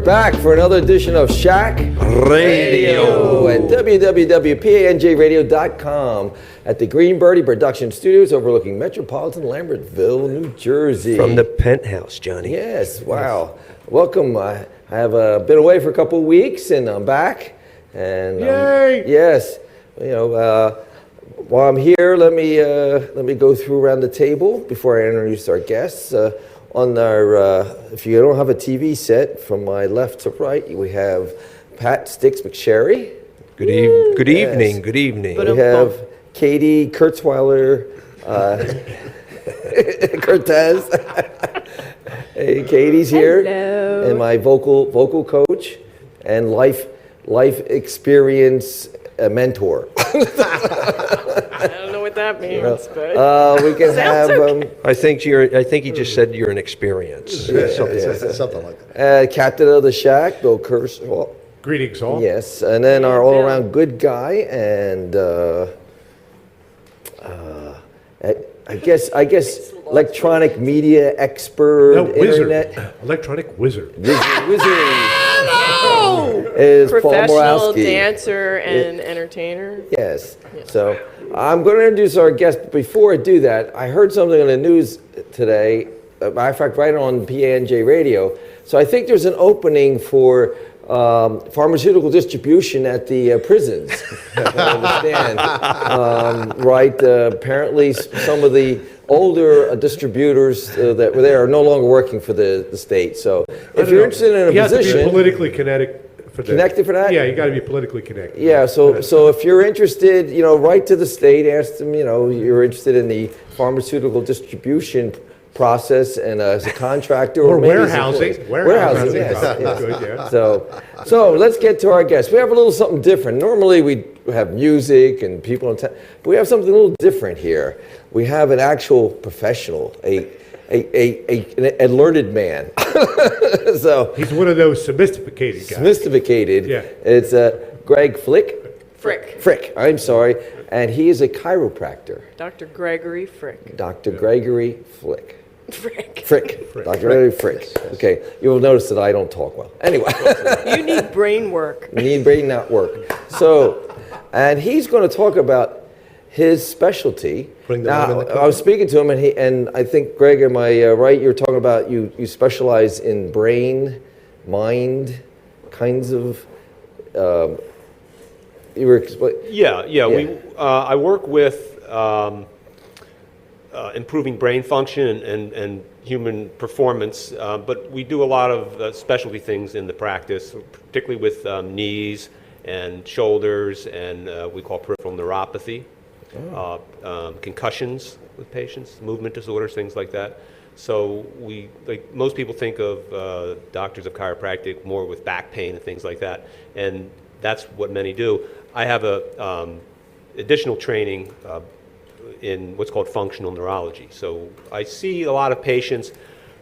back for another edition of Shack Radio at www.panjradio.com at the Green Birdie Production Studios overlooking Metropolitan Lambertville, New Jersey. From the penthouse, Johnny. Yes, wow. Welcome. I have been away for a couple of weeks and I'm back. And Yay! Yes. You know, while I'm here, let me go through around the table before I introduce our guests. On our, if you don't have a TV set, from my left to right, we have Pat Sticks McSherry. Good evening. Good evening. We have Katie Kurtzweiler Cortez. Hey, Katie's here. Hello. And my vocal coach and life experience mentor. I don't know what that means, but We can have I think he just said you're an experience. Something like that. captain of the Shack, Bill Kershaw. Greetings all. Yes, and then our all-around good guy, and I guess electronic media expert, No, wizard. internet Electronic wizard. wizard. Is Paul professional Borowski. dancer and entertainer. Yes. So I'm going to introduce our guest, but before I do that, I heard something on the news today, matter of fact, right on PNJ Radio. So I think there's an opening for pharmaceutical distribution at the prisons. I understand. Right? Apparently, some of the older distributors that were there are no longer working for the state. So if you're interested in a you position, have to be politically connected for that. Connected for that? Yeah, you got to be politically connected. yeah. So if you're interested, write to the state, ask them, you're interested in the pharmaceutical distribution process and as a contractor Or maybe as warehousing. employees. Warehousing. Yes. That's good, yeah. So let's get to our guests. We have a little something different. Normally we have music and people in town, but we have something a little different here. We have an actual professional, a learned man. So He's one of those sophisticated guys. sophisticated. Yeah. It's Greg Frick. Frick. I'm sorry, and he is a chiropractor. Dr. Gregory Frick. Dr. Gregory Frick. Frick. Dr. Gregory Frick. Okay, you'll notice that I don't talk well. Anyway. You need brain work. Need brain not work. So, and he's going to talk about his specialty. Bring the Now, one in the I was speaking to him, and I think, Greg, am I right? You're talking about you specialize in brain, mind, kinds of. You were explaining. Yeah. I work with improving brain function and human performance, but we do a lot of specialty things in the practice, particularly with knees and shoulders, and we call peripheral neuropathy, concussions with patients, movement disorders, things like that. So we, like most people, think of doctors of chiropractic more with back pain and things like that, and that's what many do. I have a additional training in what's called functional neurology. So I see a lot of patients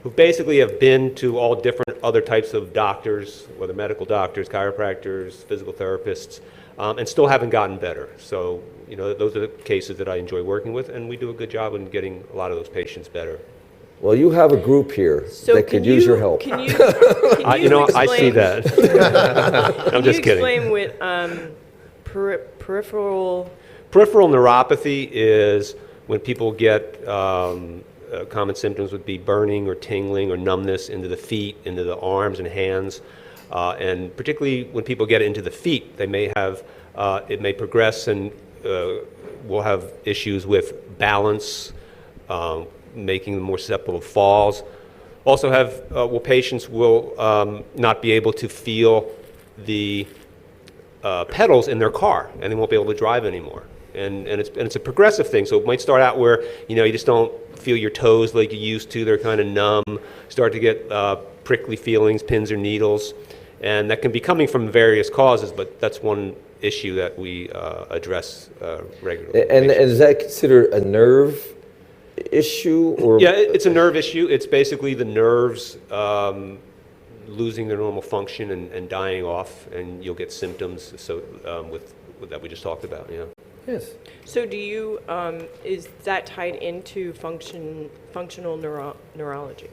who basically have been to all different other types of doctors, whether medical doctors, chiropractors, physical therapists, and still haven't gotten better. So, those are the cases that I enjoy working with, and we do a good job in getting a lot of those patients better. Well, you have a group here So that could use your help. Can you I see that. I'm just kidding. Explain what peripheral. Peripheral neuropathy is when people get common symptoms would be burning or tingling or numbness into the feet, into the arms and hands, and particularly when people get it into the feet, they may have it may progress and will have issues with balance, making them more susceptible to falls. Also have patients will not be able to feel the pedals in their car, and they won't be able to drive anymore. And it's a progressive thing. So it might start out where you just don't feel your toes like you used to. They're kind of numb. Start to get prickly feelings, pins or needles, and that can be coming from various causes. But that's one issue that we address regularly. And is that considered a nerve issue, or? Yeah, it's a nerve issue. It's basically the nerves losing their normal function and dying off, and you'll get symptoms with that we just talked about. Yeah. Yes. So do you, is that tied into functional neurology?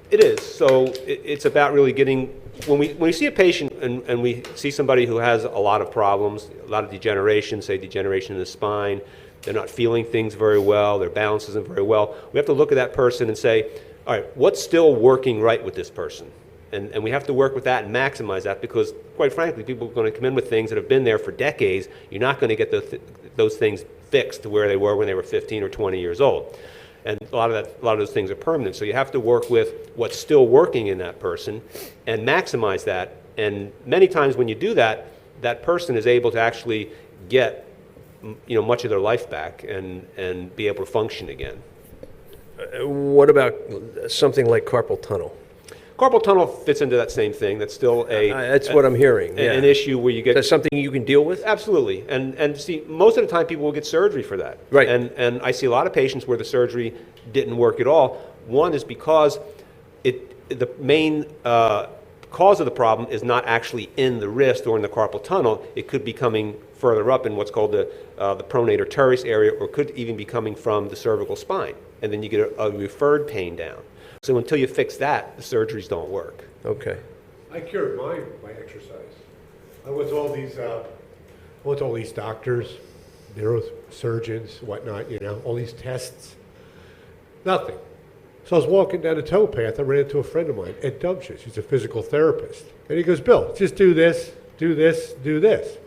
It is. So it's about really getting, when we see a patient and we see somebody who has a lot of problems, a lot of degeneration, say degeneration in the spine, they're not feeling things very well, their balance isn't very well, we have to look at that person and say, all right, what's still working right with this person? And we have to work with that and maximize that, because quite frankly, people are going to come in with things that have been there for decades. You're not going to get those things fixed to where they were when they were 15 or 20 years old. And a lot of those things are permanent. So you have to work with what's still working in that person and maximize that. And many times when you do that, that person is able to actually get much of their life back and be able to function again. What about something like carpal tunnel? Carpal tunnel fits into that same thing. That's still That's what I'm hearing. Yeah. an issue where you get. That's something you can deal with? Absolutely. And see, most of the time people will get surgery for that. Right. And I see a lot of patients where the surgery didn't work at all. One is because the main cause of the problem is not actually in the wrist or in the carpal tunnel. It could be coming further up in what's called the pronator teres area, or could even be coming from the cervical spine. And then you get a referred pain down. So until you fix that, the surgeries don't work. Okay. I cured mine by exercise. I went to all these doctors, neurosurgeons, whatnot, all these tests. Nothing. So I was walking down the towpath. I ran into a friend of mine, Ed Dumpshus. He's a physical therapist. And he goes, Bill, just do this, do this, do this.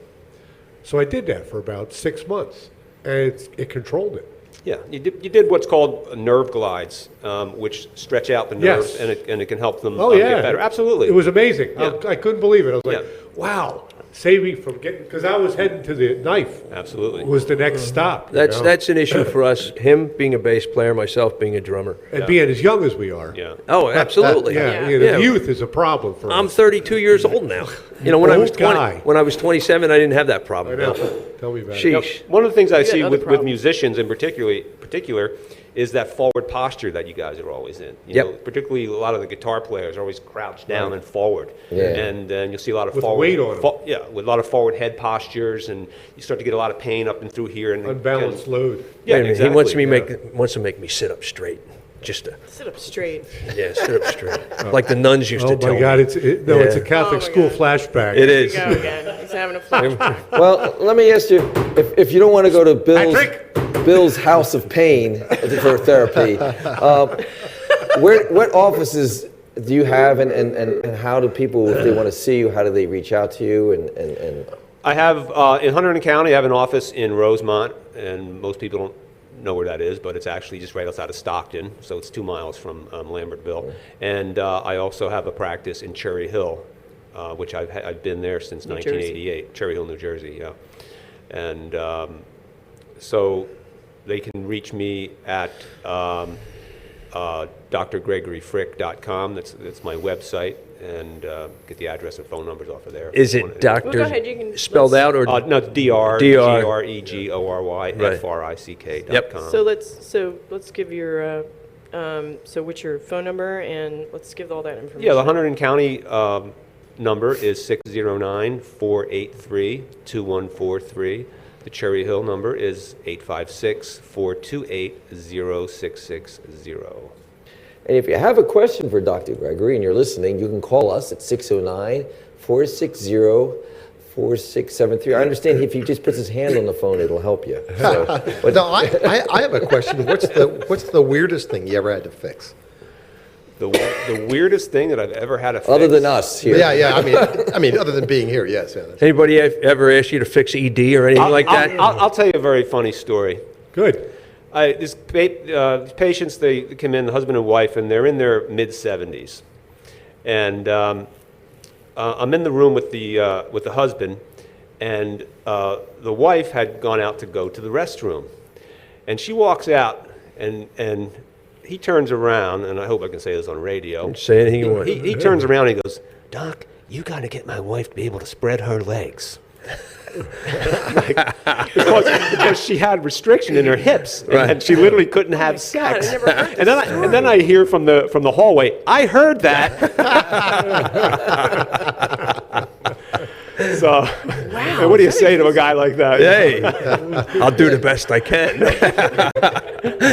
So I did that for about 6 months, and it controlled it. Yeah, you did what's called nerve glides, which stretch out the nerves, Yes. and it can help them Oh, get yeah. better. Absolutely. It was amazing. Yeah. I couldn't believe it. I was like, Yeah. wow, save me from getting, because I was heading to the knife. Absolutely. Was the next stop. That's an issue for us, him being a bass player, myself being a drummer. And being as young as we are. Yeah. Oh, absolutely. Yeah, Yeah. youth is a problem for I'm us. 32 years old now. When I was Old 20, guy. when I was 27, I didn't have that I problem. know. Tell me about it. Sheesh. One of the things I see other with problems. musicians in particular is that forward posture that you guys are always in. Yep. Particularly a lot of the guitar players are always crouched down and forward. Yeah. And you'll see a lot of With forward weight on 'em. yeah, with a lot of forward head postures, and you start to get a lot of pain up and through here. And Unbalanced load. Yeah, Wait a minute, exactly. He wants to make me sit up straight. Just to, Sit up straight. yeah, sit up straight. Like the nuns used Oh to tell my me. God, it's a Catholic Oh my school God. flashback. It Here is. we go again. He's having a flashback. Well, let me ask you, if you don't want to go to Patrick! Bill's House of Pain for therapy, what offices do you have, and how do people, if they want to see you, how do they reach out to you? And I have, in Hunterdon County, I have an office in Rosemont, and most people don't know where that is, but it's actually just right outside of Stockton, so it's 2 miles from Lambertville. And I also have a practice in Cherry Hill, which I've been there since New Jersey. 1988. Cherry Hill, New Jersey, yeah. And so they can reach me at drgregoryfrick.com. That's my website, and get the address and phone numbers off of there. Is Well, it doctor go ahead, you can- spelled out or? no, it's DR. DRGREGORYFRICK.com. So let's give your so what's your phone number, and let's give all that information. Yeah, the Hunterdon County number is 609-483-2143. The Cherry Hill number is 856-428-0660. And if you have a question for Dr. Gregory and you're listening, you can call us at 609-460-4673. I understand if he just puts his hand on the phone, it'll help you. So, But no, I have a question. What's the weirdest thing you ever had to fix? The weirdest thing that I've ever had to fix. other than us here. Yeah. I mean, other than being here, yes. Yeah, that's- Anybody ever asked you to fix ED or anything like that? I'll tell you a very funny story. Good. These patients, they come in, the husband and wife, and they're in their mid-70s. And I'm in the room with the husband, and the wife had gone out to go to the restroom. And she walks out, and he turns around, and I hope I can say this on radio. Say anything you want. He turns around and he goes, Doc, you got to get my wife to be able to spread her legs. because she had restriction in her hips, and she literally couldn't have sex. I never heard And then I hear from the hallway, I heard that. So, and what do you say to a guy like that? Hey, I'll do the best I can.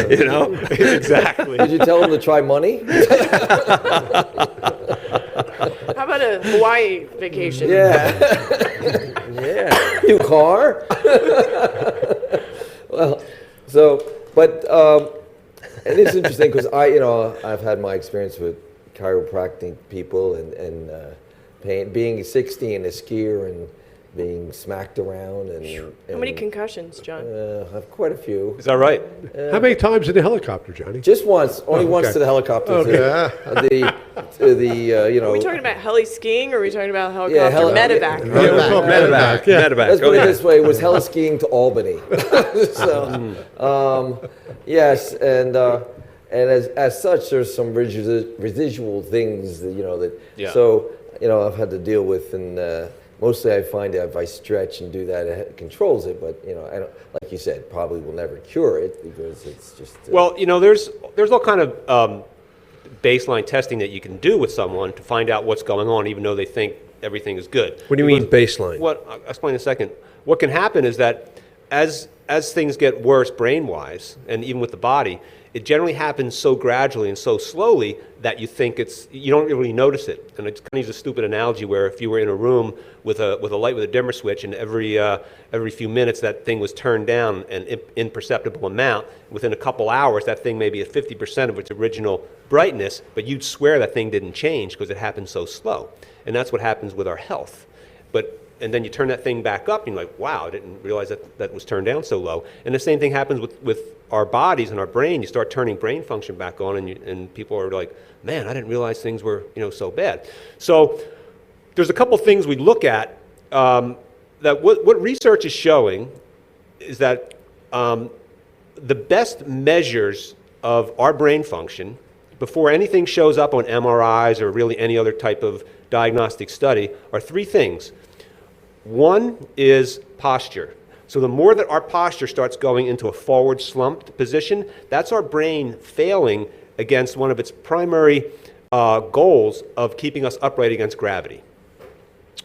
You know? Exactly. Did you tell him to try money? How about a Hawaii vacation? Yeah. Yeah. New car? Well, so, but, and it's interesting because I've had my experience with chiropractic people and pain, being 60 and a skier and being smacked around and How many concussions, John? I have quite a few. Is that right? How many times in the helicopter, Johnny? Just once, only once okay. to the helicopter. Okay. To the Are we talking about heli skiing or are we talking about Yeah, helicopter heli- medevac? Medevac. Yeah. Medevac. Let's Go put it ahead. this way: it was heli skiing to Albany. So, yes, and as such, there's some residual things that Yeah. So I've had to deal with, and mostly I find that if I stretch and do that, it controls it. But I don't, like you said, probably will never cure it because it's just. Well, there's all kind of baseline testing that you can do with someone to find out what's going on, even though they think everything is good. What do you mean baseline? I'll explain in a second. What can happen is that as things get worse brain-wise, and even with the body, it generally happens so gradually and so slowly that you think you don't really notice it. And it's kind of use a stupid analogy where if you were in a room with a light with a dimmer switch, and every few minutes that thing was turned down an imperceptible amount, within a couple hours that thing may be at 50% of its original brightness, but you'd swear that thing didn't change because it happened so slow. And that's what happens with our health. And then you turn that thing back up, and you're like, wow, I didn't realize that was turned down so low. And the same thing happens with our bodies and our brain. You start turning brain function back on, and people are like, man, I didn't realize things were so bad. So there's a couple things we look at that what research is showing is that the best measures of our brain function before anything shows up on MRIs or really any other type of diagnostic study are three things. One is posture. So the more that our posture starts going into a forward slumped position, that's our brain failing against one of its primary goals of keeping us upright against gravity.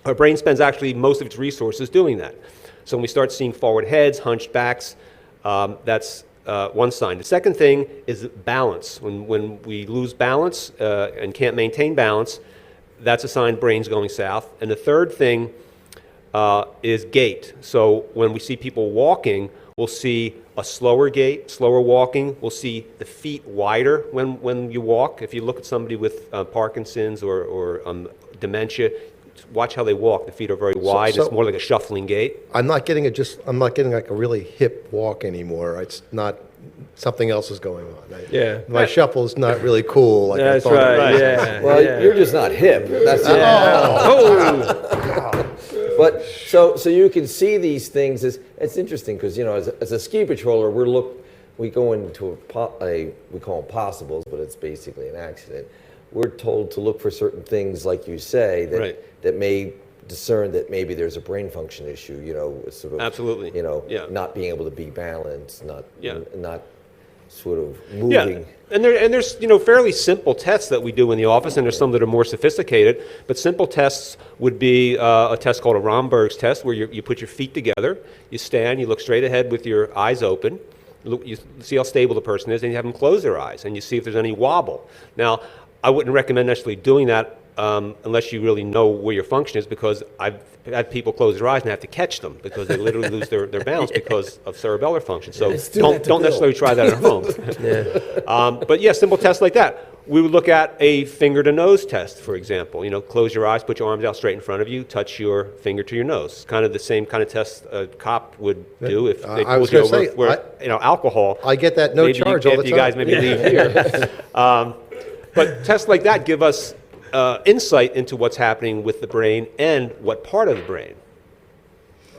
Our brain spends actually most of its resources doing that. So when we start seeing forward heads, hunched backs, that's one sign. The second thing is balance. When we lose balance and can't maintain balance, that's a sign brain's going south. And the third thing is gait. So when we see people walking, we'll see a slower gait, slower walking. We'll see the feet wider when you walk. If you look at somebody with Parkinson's or dementia, watch how they walk. The feet are very wide. so- It's more like a shuffling gait. I'm not getting like a really hip walk anymore. It's not, something else is going on. Yeah. My shuffle is not really cool like I That's thought it right. was. Yeah. Well, yeah. you're just not hip. That's it. Oh. But so you can see these things. It's interesting because as a ski patroller, we go into we call them possibles, but it's basically an accident. We're told to look for certain things, like you say, that may discern that maybe there's a brain function issue. Sort of Absolutely. Yeah. not being able to be balanced, not sort of Yeah, moving. and there's fairly simple tests that we do in the office, and there's some that are more sophisticated. But simple tests would be a test called a Romberg's test, where you put your feet together, you stand, you look straight ahead with your eyes open, you see how stable the person is, and you have them close their eyes, and you see if there's any wobble. Now, I wouldn't recommend necessarily doing that unless you really know where your function is, because I've had people close their eyes and have to catch them because they literally lose their balance because of cerebellar function. So don't necessarily try that at home. But yeah, simple tests like that. We would look at a finger to nose test, for example. Close your eyes, put your arms out straight in front of you, touch your finger to your nose. Kind of the same kind of test a cop would do if they I was pulled you gonna over say, for alcohol. I get that no Maybe charge all the after you guys time. maybe leave here. But tests like that give us insight into what's happening with the brain and what part of the brain.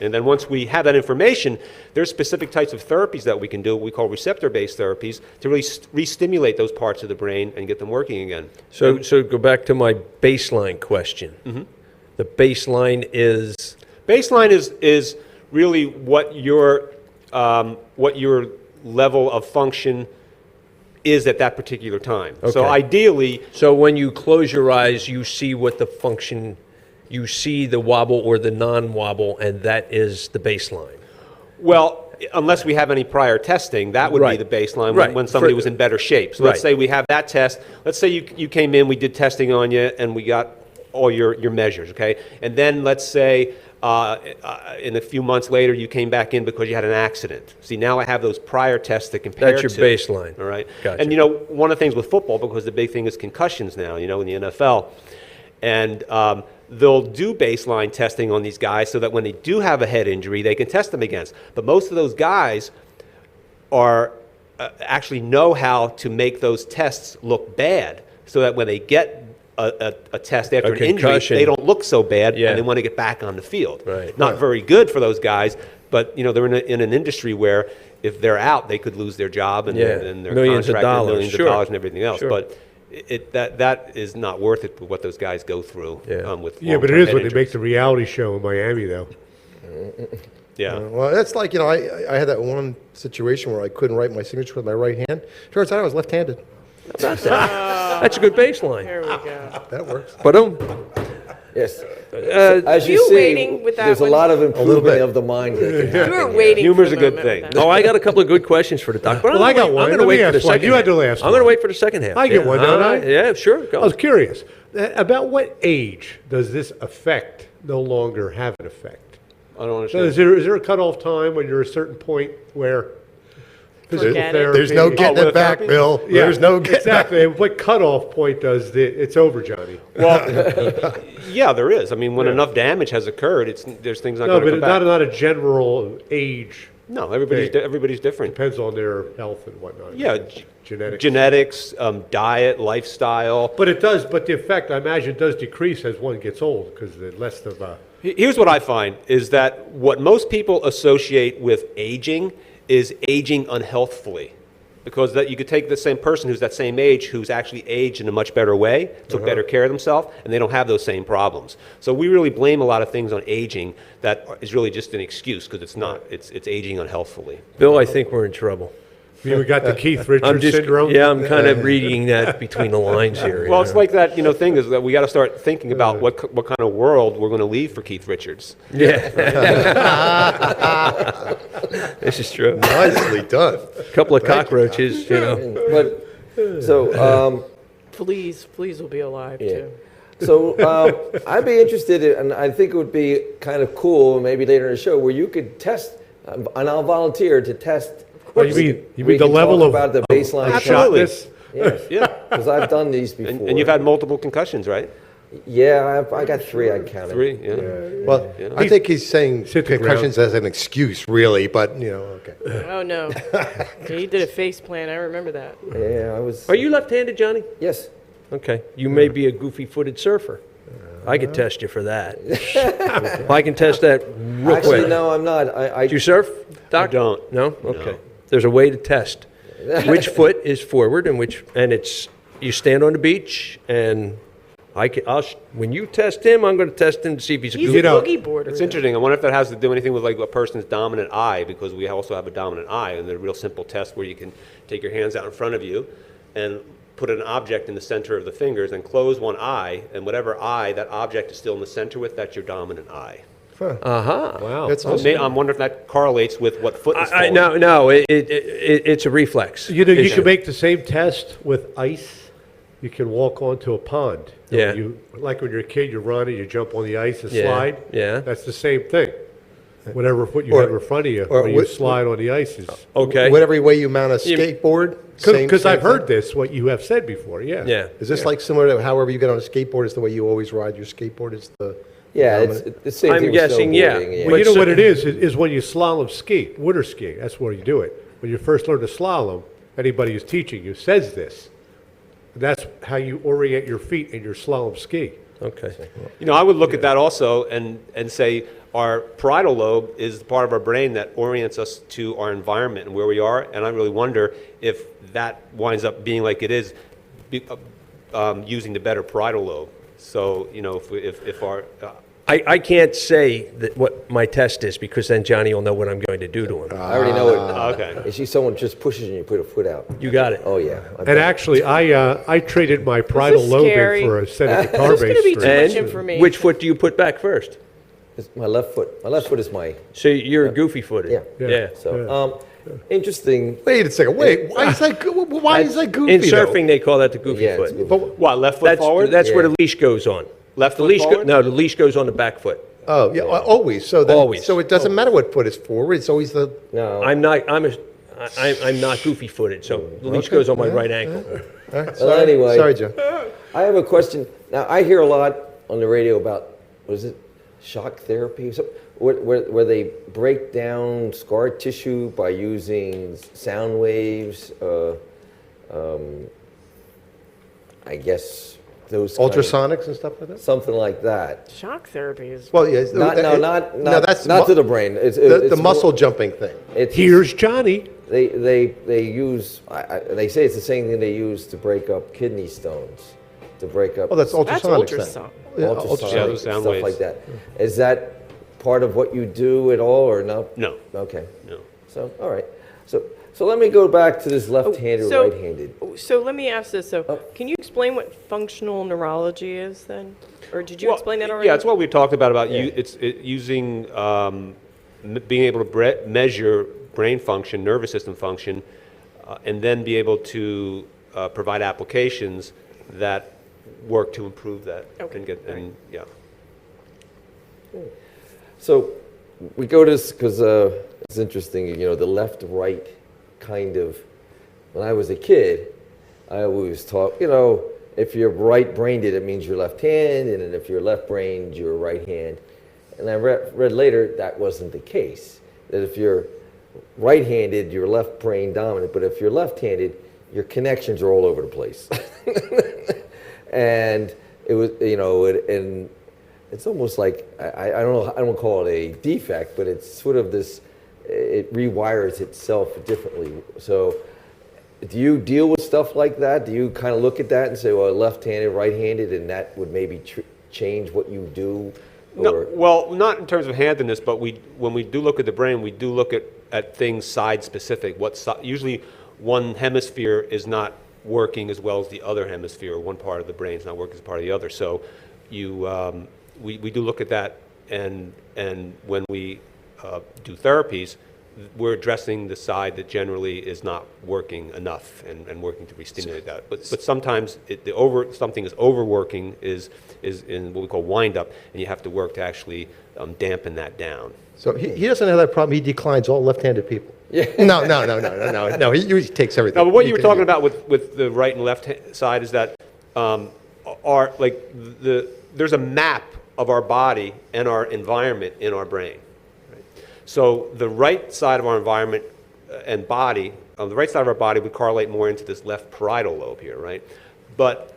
And then once we have that information, there's specific types of therapies that we can do, what we call receptor-based therapies, to really re-stimulate those parts of the brain and get them working again. So go back to my baseline question. Mm-hmm. The baseline is Baseline is really what your level of function is at that particular time. So Okay. ideally, so when you close your eyes, you see what the function you see the wobble or the non-wobble, and that is the baseline. Well, unless we have any prior testing, that would Right. be the baseline Right. when somebody For- was in better shape. So let's Right. say we have that test. Let's say you came in, we did testing on you, and we got all your measures, okay? And then let's say in a few months later, you came back in because you had an accident. See, now I have those prior tests to compare That's your to. baseline. All right? Gotcha. And, you know, one of the things with football, because the big thing is concussions now, you know, in the NFL, and they'll do baseline testing on these guys so that when they do have a head injury, they can test them against. But most of those guys are actually know how to make those tests look bad so that when they get a test after an injury, concussion. they don't look so bad Yeah. and they want to get back on the field. Right. Not very good for those guys, but you know they're in an industry where if they're out, they could lose their job and, Yeah. and their Millions of contract and dollars. millions Sure. of dollars and everything else. Sure. But that is not worth it for what those guys go through Yeah. with Yeah, but it long-term is head when they injuries. make the reality show in Miami, though. Yeah. Well, that's like, I had that one situation where I couldn't write my signature with my right hand. Turns out I was left-handed. That's a good baseline. There we go. That works. But Yes. As you You see, waiting with that there's a one? lot of little improvement bit. of the mind that can You happen were here. waiting. Humor's for a the good moment thing. with that. oh, I got a couple of good questions for the doc. But Well, I got one. I'm Let going to me wait for the ask one. second You half. had the last I'm going to one. wait for the second half. I get one, don't I? Yeah, sure. Go. I was curious, about what age does this effect no longer have an effect? I don't So understand. is there a cutoff time when you're a certain point where physical Forget it. therapy? There's no getting with it back, therapy? Bill. Yeah, There's no getting exactly. What cutoff point does it's over, Johnny? Yeah, there is. I mean, when Yeah. enough damage has occurred, there's things not No, going to but come back. not a general age. No, everybody's thing. everybody's different. Depends on their health and whatnot. Yeah, genetics. diet, lifestyle. But it does. But the effect, I imagine, does decrease as one gets old because the less of Here's what I find is that what most people associate with aging is aging unhealthfully. Because that you could take the same person who's that same age who's actually aged in a much better way, took better care of themselves, and they don't have those same problems. So we really blame a lot of things on aging that is really just an excuse because it's not. It's aging unhealthfully. Bill, I think we're in trouble. we got the Keith I'm Richards just, syndrome. yeah, I'm kind of reading that between the lines here. Well, you it's know. like that, thing is that we got to start thinking about what kind of world we're going to leave for Keith Richards. Yeah. This is true. Nicely done. A couple of cockroaches, you know. But, so, Fleas will be alive Yeah. too. I'd be interested in, and I think it would be kind of cool, maybe later in the show, where you could test, and I'll volunteer to test. Oh, you mean We the can level talk of about the baseline Absolutely. shotness? Yes, Yeah, because I've done these before. and you've had multiple concussions, right? Yeah, I got 3. I counted. 3, yeah. Well, I think he's saying Sit the concussions as an excuse, really, but, okay. Oh no. Yeah, he did a face plant. I remember that. Yeah, I was. Are you left-handed, Johnny? Yes. Okay. You may be a goofy-footed surfer. I could test you for that. I can test that real Actually, quick. no, I'm not. I Do you surf, Doc? I don't. No? Okay. There's a way to test which foot is forward and it's you stand on the beach and when you test him, I'm going to test him to see if he's a He's goofy. a boogie boarder. It's interesting. I wonder if that has to do anything with like a person's dominant eye, because we also have a dominant eye, and they're a real simple test where you can take your hands out in front of you and put an object in the center of the fingers and close one eye, and whatever eye that object is still in the center with, that's your dominant eye. Uh-huh. Wow. That's So awesome. I'm wondering if that correlates with what foot is forward. No, it's a reflex. You issue. can make the same test with ice. You can walk onto a pond. Yeah. Like when you're a kid, you run and you jump on the ice and Yeah, slide. yeah. That's the same thing. Whatever foot you Or- have in front of you, or when you what- slide on the ice is. Okay. Whatever way you mount a You- skateboard, same Because I've thing. heard this, what you have said before, yeah. Yeah. Is this like similar to however you get on a skateboard is the way you always ride your skateboard? Is the Yeah, dominant- it's the same I'm thing guessing, with yeah. snowboarding. Well, you But know so- what it is when you slalom skate, water ski. That's where you do it. When you first learn to slalom, anybody who's teaching you says this. That's how you orient your feet in your slalom ski. Okay. I would look at that also and say our parietal lobe is the part of our brain that orients us to our environment and where we are. And I really wonder if that winds up being like it is, using the better parietal lobe. So, if our I can't say that what my test is because then Johnny will know what I'm going to do to him. I already know it. Okay. You see someone just pushes and you put a foot out. You got it. Oh, yeah. And actually, I traded my parietal is lobe scary. in for a set of This is gonna be guitar-based too strings. much information. Which foot do you put back first? It's my left foot. My left foot is my, So you're goofy footed. Yeah. Yeah. so, interesting. Wait a second, wait, why is that, why is that goofy In though? surfing, they call that the goofy Yeah, it's foot. goofy. But, What, left foot That's, forward? that's where Yeah. the leash goes on. Left The foot leash forward? no, the leash goes on the back foot. oh, yeah, always, so that, Always. so it doesn't matter what foot is forward, it's always the, No. I'm not goofy footed, so the leash Okay, goes on my yeah, right ankle. all right, Well, sorry, anyway. sorry, Joe. I have a question. Now, I hear a lot on the radio about, what is it, shock therapy? So, where they break down scar tissue by using sound waves, I guess those kind of- Ultrasonics and stuff like that? something like that. Shock therapy is. Well, yeah. Not that's not mu- to the brain. It's, The it's muscle more- jumping thing. It's, Here's Johnny. they use. They say it's the same thing they use to break up kidney stones, to break up. Oh, that's That's ultrasonics then. ultrasound. Yeah, ultrasonic Yeah, those sound stuff waves. like that. Is that part of what you do at all, or no? No, Okay. no. So, all right. So let me go back to this left-handed, so- right-handed. So let me ask this. So, can you explain what functional neurology is then, or did you Well, explain that already? Yeah, it's what we talked about Yeah. using, being able to measure brain function, nervous system function, and then be able to provide applications that work to improve that. Okay, all right. Yeah. So we go to this because it's interesting, the left-right kind of. When I was a kid, I always taught, if you're right-brained, it means you're left-handed, and if you're left-brained, you're right-hand. And I read later that wasn't the case. That if you're right-handed, you're left-brain dominant, but if you're left-handed, your connections are all over the place. And it was, and it's almost like, I don't know, I don't call it a defect, but it's sort of this, it rewires itself differently. So do you deal with stuff like that? Do you kind of look at that and say, well, left-handed, right-handed, and that would maybe change what you do? No, well, not in terms of handedness, but when we do look at the brain, we do look at things side-specific. Usually one hemisphere is not working as well as the other hemisphere, or one part of the brain is not working as part of the other. So we do look at that, and when we do therapies, we're addressing the side that generally is not working enough and working to re-stimulate that. But sometimes something is overworking is in what we call wind-up, and you have to work to actually dampen that down. So he doesn't have that problem, he declines all left-handed people. Yeah. No, he usually takes everything. Now, but what you were talking about with the right and left side is that there's a map of our body and our environment in our brain. Right? So the right side of our environment and body, on the right side of our body, we correlate more into this left parietal lobe here, right? But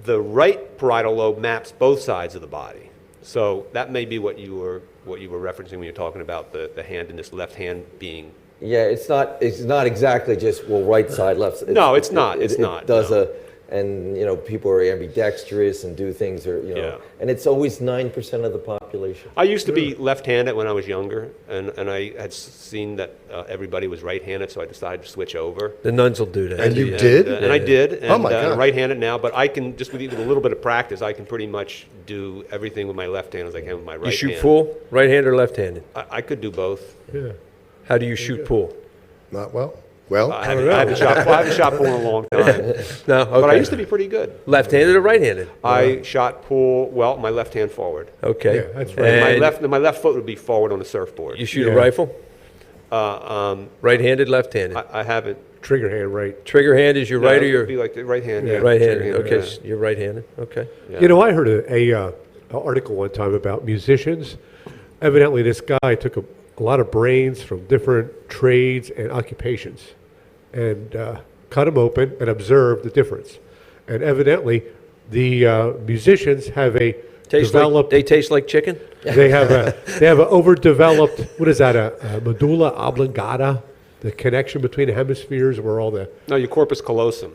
the right parietal lobe maps both sides of the body. So that may be what you were referencing when you're talking about the hand and this left hand being. Yeah, it's not exactly just, well, right side, left side. No, it's not. It's not, It does no. and people are ambidextrous and do things, Yeah. and it's always 9% of the population. I used to be left-handed when I was younger, and I had seen that everybody was right-handed, so I decided to switch over. The nuns will do that. And you did? And I did, and Oh my God. I'm right-handed now, but I can, just with a little bit of practice, I can pretty much do everything with my left hand as I can with my right You shoot hand. pool, right-handed or left-handed? I could do both. Yeah. How do you shoot pool? Not well? Well, I haven't shot pool in a long time, No, okay. but I used to be pretty good. Left-handed or right-handed? I shot pool, well, my left hand forward. Okay. Yeah, that's right. And And my left foot would be forward on the surfboard. you shoot Yeah. a rifle? Uh, Right-handed, left-handed? I haven't. Trigger hand right. Trigger hand is your right or It your would be like the right hand. Yeah. Yeah, right-handed? trigger hand, Okay, yeah. so you're right-handed, okay. Yeah. You know, I heard a article one time about musicians. Evidently, this guy took a lot of brains from different trades and occupations and cut them open and observed the difference. And evidently, the musicians have a developed. They taste like chicken? They have an overdeveloped. What is that? A medulla oblongata. the connection between the hemispheres, where all the No, your corpus callosum.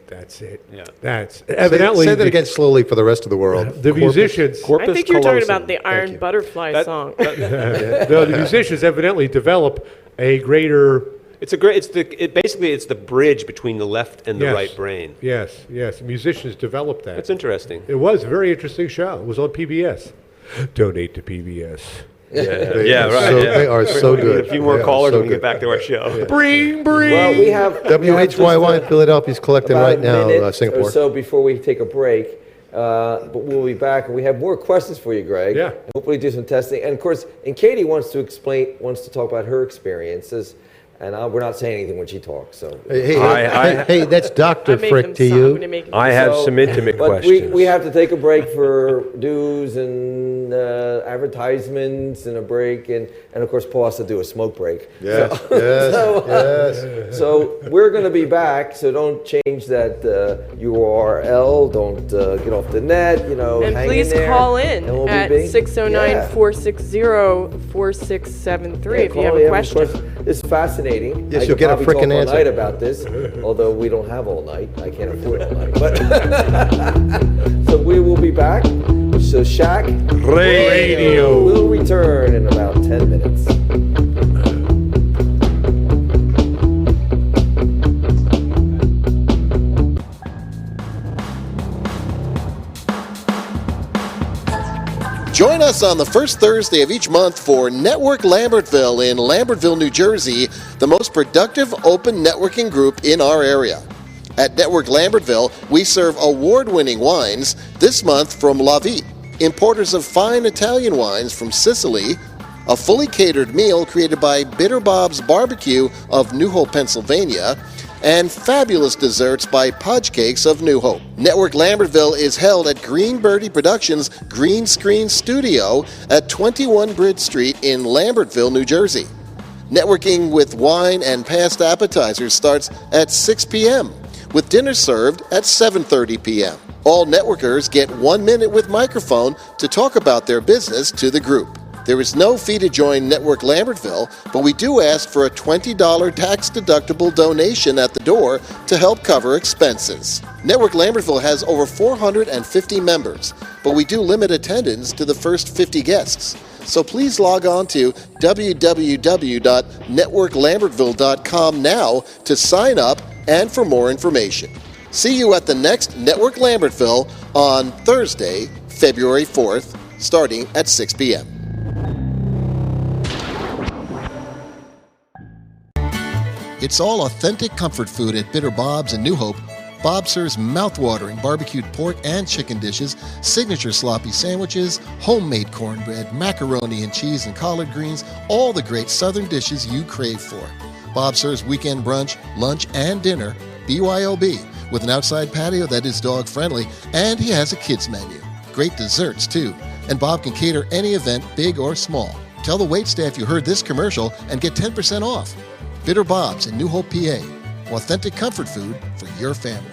That's it. Yeah. That's evidently Say that again slowly for the rest of the world. the musicians. Corpus I think you're talking callosum. about the Iron you. Butterfly song. No, the musicians evidently develop a greater. It's a great. Basically it's the bridge between the left and the Yes. right brain. Yes. Musicians develop that. That's interesting. It was a very interesting show. It was on PBS. Donate to PBS. Yeah, They yeah, are right. so- yeah. They are so We good. need a few more They are callers so when we get good. back to our show. Bring. Well, we have WHYY in Philadelphia is collecting about right a now, minute or Singapore. so before we take a break. But we'll be back, and we have more questions for you, Greg. Yeah. Hopefully, do some testing, and of course, and Katie wants to talk about her experiences, and we're not saying anything when she talks. So, Hey, that's Dr. I make Frick them to stop. I'm you. gonna make them I have So- some intimate but questions. we have to take a break for dues and advertisements and a break, and of course, Paul has to do a smoke break. Yes, yes. So we're going to be back. So don't change that URL. Don't get off the net. And hang please in there, call in and we'll be at big. 609-460-4673 if you have a question. It's fascinating. Yes, I you'll could get a probably frickin' talk all answer. night about this, although we don't have all night. I can't afford all night. But so we will be back. So Shack Radio. will return in about 10 minutes. Join us on the first Thursday of each month for Network Lambertville in Lambertville, New Jersey, the most productive open networking group in our area. At Network Lambertville, we serve award-winning wines, this month from La Vie, importers of fine Italian wines from Sicily, a fully catered meal created by Bitter Bob's Barbecue of New Hope, Pennsylvania, and fabulous desserts by Podge Cakes of New Hope. Network Lambertville is held at Green Birdie Productions Green Screen Studio at 21 Bridge Street in Lambertville, New Jersey. Networking with wine and past appetizers starts at 6 p.m., with dinner served at 7:30 p.m. All networkers get 1 minute with microphone to talk about their business to the group. There is no fee to join Network Lambertville, but we do ask for a $20 tax-deductible donation at the door to help cover expenses. Network Lambertville has over 450 members, but we do limit attendance to the first 50 guests. So please log on to www.networklambertville.com now to sign up and for more information. See you at the next Network Lambertville on Thursday, February 4th, starting at 6 p.m. It's all authentic comfort food at Bitter Bob's in New Hope. Bob serves mouth-watering barbecued pork and chicken dishes, signature sloppy sandwiches, homemade cornbread, macaroni and cheese and collard greens, all the great southern dishes you crave for. Bob serves weekend brunch, lunch, and dinner, BYOB, with an outside patio that is dog-friendly, and he has a kids menu. Great desserts, too. And Bob can cater any event, big or small. Tell the waitstaff you heard this commercial and get 10% off. Bitter Bob's in New Hope, PA. Authentic comfort food for your family.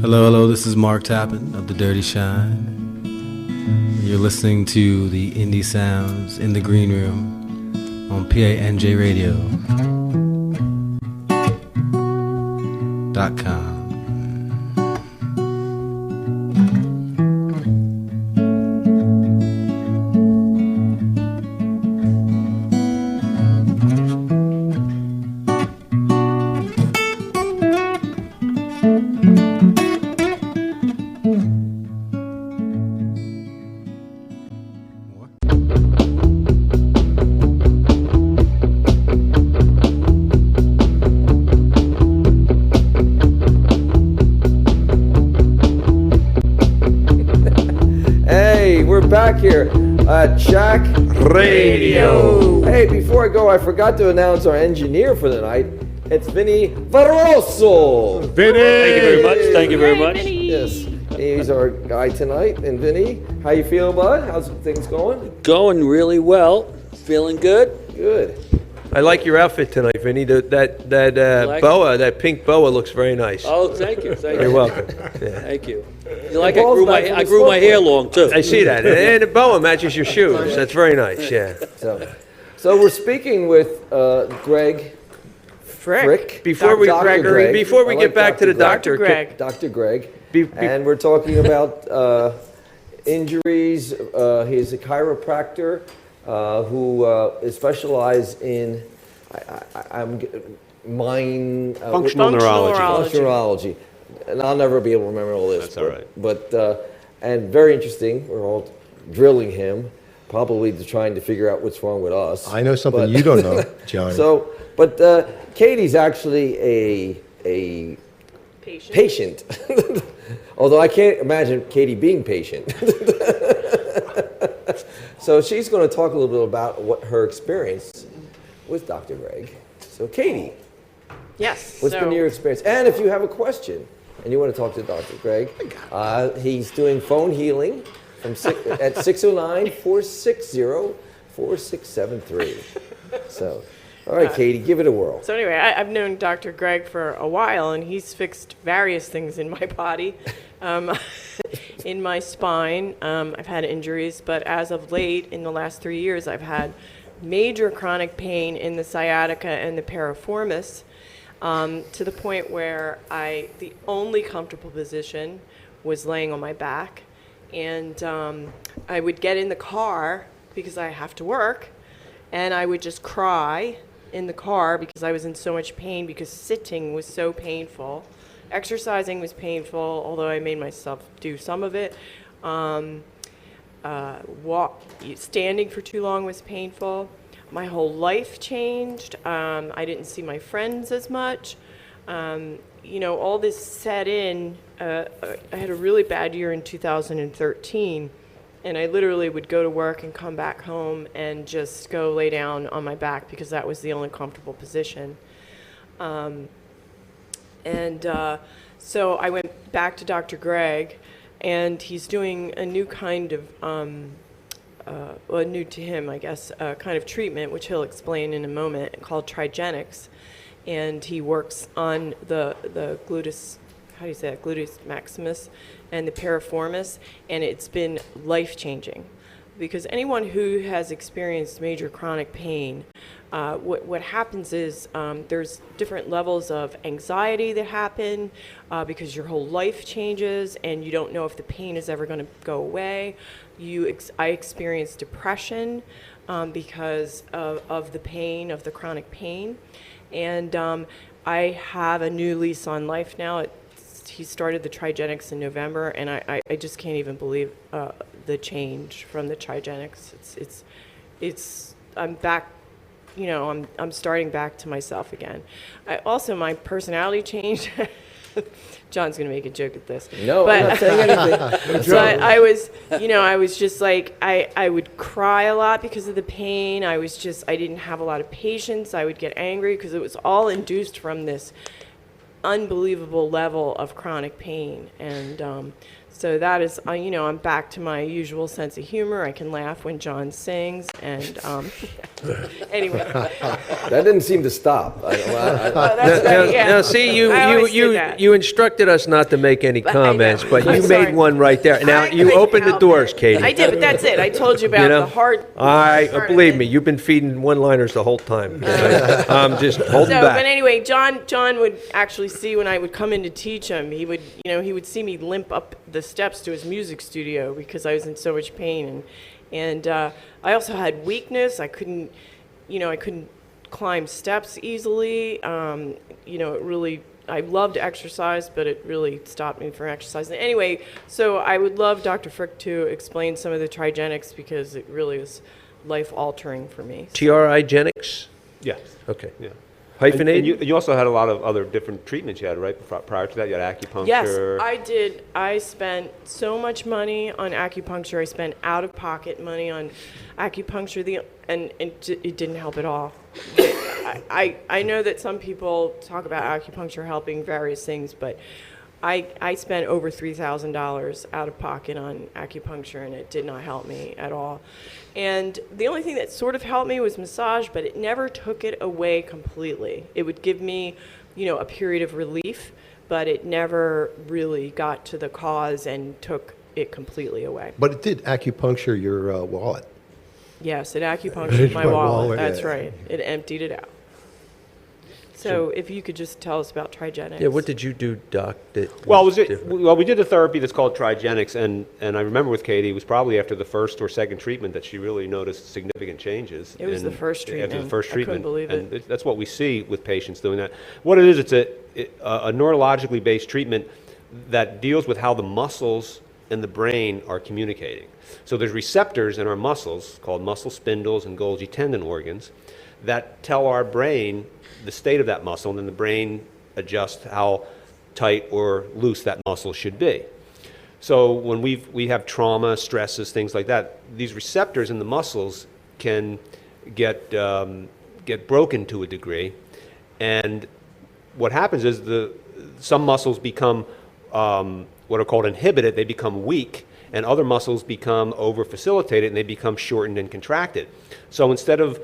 Hello, this is Mark Tappan of The Dirty Shine. You're listening to the Indie Sounds in the Green Room on PANJRadio.com. Hey, we're back here. at Shack Radio. Hey, before I go, I forgot to announce our engineer for the night. It's Vinny Varoso. Vinny! Thank you very much. Thank you very much. Yes, he's our guy tonight. And Vinny, how you feel, bud? How's things going? Going really well. Feeling good. Good. I like your outfit tonight, Vinny. That Like it? boa, that pink boa looks very nice. Oh, thank you. Thank You're you. welcome. Thank you. You like I ball's grew back my from I the grew my hair smoke. long too. I see that. And the boa matches your shoes. That's very nice, yeah. So we're speaking with Greg Frick. Before we, Dr. Gregory, Greg. before we I get like back to the Dr. doctor, Greg. Dr. Greg. Be- And we're talking about injuries. He's a chiropractor who is specialized in mind Functional neurology. functional neurology. And I'll never be able to remember all this. That's all right. But and very interesting. We're all drilling him, probably trying to figure out what's wrong with us. I know something But- you don't know, Johnny. So, but Katie's actually a patient. Although I can't imagine Katie being patient. So she's going to talk a little bit about what her experience with Dr. Greg. So Katie, Yes. what's so, been your experience? And if you have a question and you want to talk to Dr. Greg, he's doing phone healing from at 609-460-4673. So, all right, Katie, give it a whirl. So anyway, I've known Dr. Greg for a while, and he's fixed various things in my body, in my spine. I've had injuries, but as of late, in the last 3 years, I've had major chronic pain in the sciatica and the piriformis, to the point where the only comfortable position was laying on my back, and I would get in the car because I have to work, and I would just cry in the car because I was in so much pain because sitting was so painful. Exercising was painful, although I made myself do some of it. Standing for too long was painful. My whole life changed. I didn't see my friends as much. All this set in. I had a really bad year in 2013. And I literally would go to work and come back home and just go lay down on my back because that was the only comfortable position. So I went back to Dr. Greg, and he's doing a new kind of, new to him, I guess, kind of treatment, which he'll explain in a moment, called Trigenics. And he works on the gluteus, how do you say that, gluteus maximus and the piriformis, and it's been life-changing. Because anyone who has experienced major chronic pain, what happens is there's different levels of anxiety that happen because your whole life changes and you don't know if the pain is ever going to go away. I experienced depression because of the pain, of the chronic pain. And I have a new lease on life now. He started the Trigenics in November, and I just can't even believe the change from the Trigenics. I'm back, I'm starting back to myself again. My personality changed. John's gonna make a joke at this. No, I'm not saying anything. But I was just like, I would cry a lot because of the pain. I didn't have a lot of patience. I would get angry because it was all induced from this unbelievable level of chronic pain. And so that is, I'm back to my usual sense of humor. I can laugh when John sings. And anyway. That didn't seem to stop. That's right, yeah. Now, see, I always say that. you instructed us not to make any I know. comments, but I'm you sorry. made one right there. Now, I you couldn't opened the help doors, it. Katie. I did, but that's it. I told you about You know, the hard. I part of believe it. me, you've been feeding one-liners the whole time. I'm just holding So, back. but anyway, John would actually see when I would come in to teach him. He would see me limp up the steps to his music studio because I was in so much pain, and I also had weakness. I couldn't climb steps easily. I loved exercise, but it really stopped me from exercising. Anyway, so I would love Dr. Frick to explain some of the Trigenics because it really was life-altering for me. TRI Genics? Yes. Okay. Yeah. Hyphenated? You also had a lot of other different treatments you had, right? Prior to that, you had acupuncture. Yes, I did. I spent so much money on acupuncture. I spent out-of-pocket money on acupuncture, and it didn't help at all. I know that some people talk about acupuncture helping various things, but I spent over $3,000 out of pocket on acupuncture, and it did not help me at all. And the only thing that sort of helped me was massage, but it never took it away completely. It would give me, a period of relief, but it never really got to the cause and took it completely away. But it did acupuncture your wallet. Yes, it acupunctured my My wallet. wallet, That's yeah. right. It emptied it out. So if you could just tell us about Trigenics. Yeah, what did you do, Doc? Well, different? we did the therapy that's called Trigenics, and I remember with Katie, it was probably after the first or second treatment that she really noticed significant changes. It was the first After treatment. the first I couldn't treatment. believe and it. that's what we see with patients doing that. What it is, it's a neurologically based treatment that deals with how the muscles and the brain are communicating. So there's receptors in our muscles called muscle spindles and Golgi tendon organs that tell our brain the state of that muscle, and then the brain adjusts how tight or loose that muscle should be. So when we have trauma, stresses, things like that, these receptors in the muscles can get broken to a degree, and what happens is some muscles become what are called inhibited, they become weak, and other muscles become over-facilitated and they become shortened and contracted. So instead of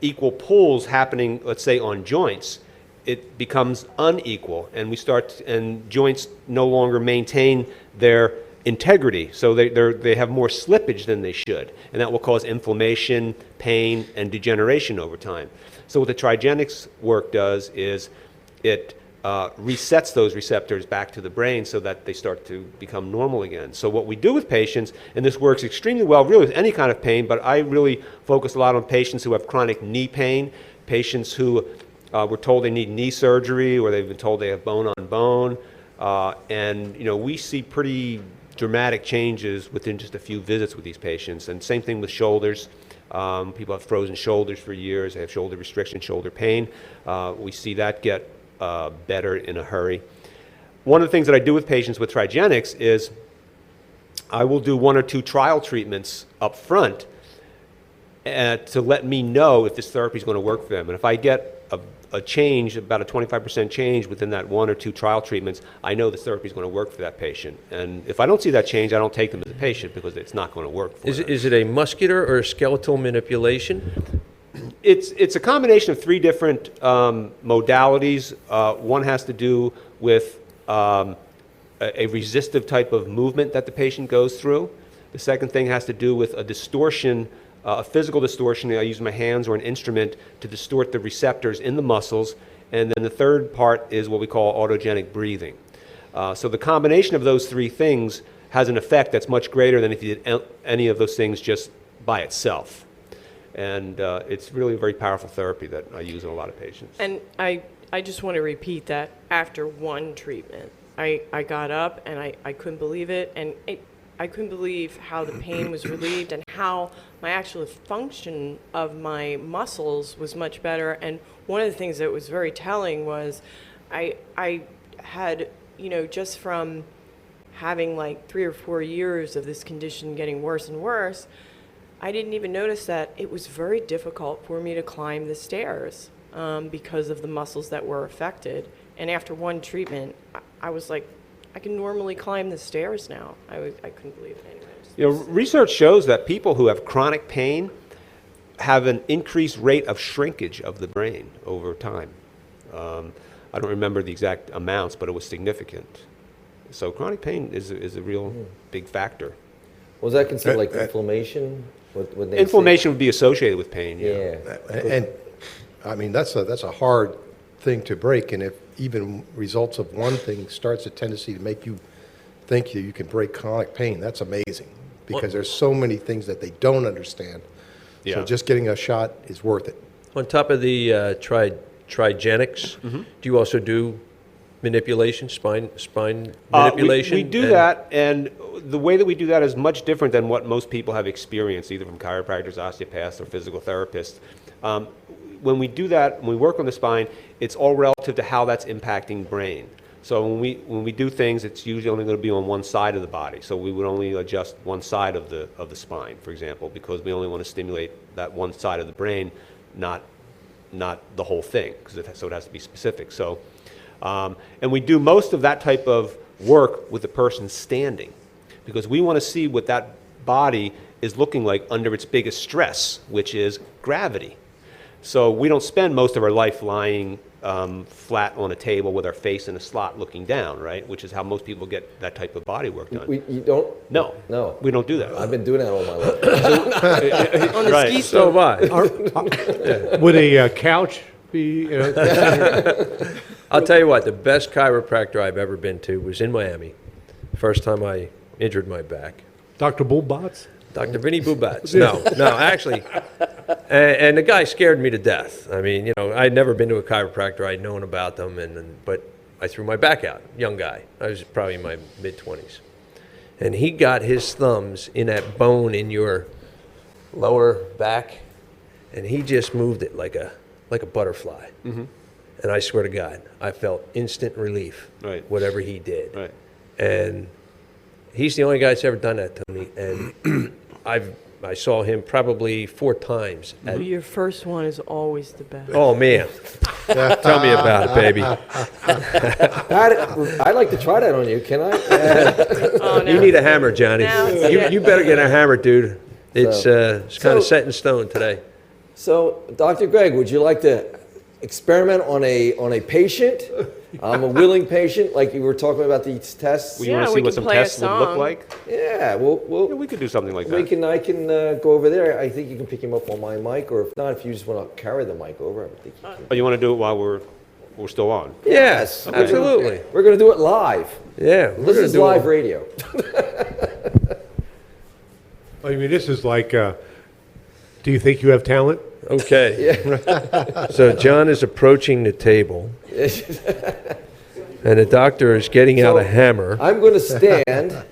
equal pulls happening, let's say, on joints, it becomes unequal, and joints no longer maintain their integrity. So they have more slippage than they should, and that will cause inflammation, pain, and degeneration over time. So what the Trigenics work does is it resets those receptors back to the brain so that they start to become normal again. So what we do with patients, and this works extremely well really with any kind of pain, but I really focus a lot on patients who have chronic knee pain, patients who were told they need knee surgery, or they've been told they have bone on bone, and we see pretty dramatic changes within just a few visits with these patients. And same thing with shoulders. People have frozen shoulders for years, they have shoulder restriction, shoulder pain. We see that get better in a hurry. One of the things that I do with patients with Trigenics is I will do 1 or 2 trial treatments up front to let me know if this therapy is going to work for them. And if I get a change, about a 25% change within that 1 or 2 trial treatments, I know this therapy is going to work for that patient. And if I don't see that change, I don't take them as a patient because it's not going to work for them. Is it a muscular or a skeletal manipulation? It's a combination of 3 different modalities. One has to do with a resistive type of movement that the patient goes through. The second thing has to do with a distortion, a physical distortion. I use my hands or an instrument to distort the receptors in the muscles. And then the third part is what we call autogenic breathing. So the combination of those 3 things has an effect that's much greater than if you did any of those things just by itself. And it's really a very powerful therapy that I use in a lot of patients. And I just want to repeat that after 1 treatment, I got up and I couldn't believe it. And I couldn't believe how the pain was relieved and how my actual function of my muscles was much better. And one of the things that was very telling was I had, just from having like 3 or 4 years of this condition getting worse and worse, I didn't even notice that it was very difficult for me to climb the stairs because of the muscles that were affected. And after 1 treatment, I was like, I can normally climb the stairs now. I couldn't believe it anyway. Research shows that people who have chronic pain have an increased rate of shrinkage of the brain over time. I don't remember the exact amounts, but it was significant. So chronic pain is a real big factor. Was that considered like inflammation? Would they Inflammation would be associated with pain. say? Yeah. And, I mean, that's a hard thing to break, and if even results of one thing starts a tendency to make you think that you can break chronic pain, that's amazing, because there's so many things that they don't understand. Yeah. So just getting a shot is worth it. On top of the Trigenics, do you also do manipulation, spine We manipulation? do and- that, and the way that we do that is much different than what most people have experienced, either from chiropractors, osteopaths, or physical therapists. When we do that, when we work on the spine, it's all relative to how that's impacting brain. So when we do things, it's usually only going to be on one side of the body. So we would only adjust one side of the spine, for example, because we only want to stimulate that one side of the brain, not the whole thing, so it has to be specific. So, and we do most of that type of work with the person standing, because we want to see what that body is looking like under its biggest stress, which is gravity. So we don't spend most of our life lying flat on a table with our face in a slot looking down, right? Which is how most people get that type of body work done. You don't? No. No. We don't do that. I've been doing that all my life. On the Right. ski So slope. have I. Would a couch be, I'll tell you what, the best chiropractor I've ever been to was in Miami. First time I injured my back. Dr. Bullbots? Dr. Vinny Bubats. No, actually. And the guy scared me to death. I mean, I'd never been to a chiropractor. I'd known about them, but I threw my back out, young guy. I was probably in my mid-20s. And he got his thumbs in that bone in your lower back, and he just moved it like a butterfly. Mm-hmm. And I swear to God, I felt instant relief, Right. whatever he did. Right. And he's the only guy that's ever done that to me. And I saw him probably 4 times. Your first one is always the best. Oh, man. Tell me about it, baby. I'd like to try that on you. Can I? Oh, no. You need a hammer, Johnny. Now it's You, good. you better get a hammer, dude. It's kind So- of set in stone today. So, Dr. Greg, would you like to experiment on a patient? I'm a willing patient, like you were talking about these tests. You want to Yeah, see we what can some play a tests would look song. like? Yeah, Yeah, we could do something like that. I can go over there. I think you can pick him up on my mic, or if not, if you just want to carry the mic over, I think you can. Oh, you want to do it while we're still on? Yes, absolutely. We're going to do it live. Yeah. we're This gonna is do live it. radio. I mean, this is like, do you think you have talent? Okay. So John is approaching the table, and the doctor is getting out a hammer. I'm going to stand,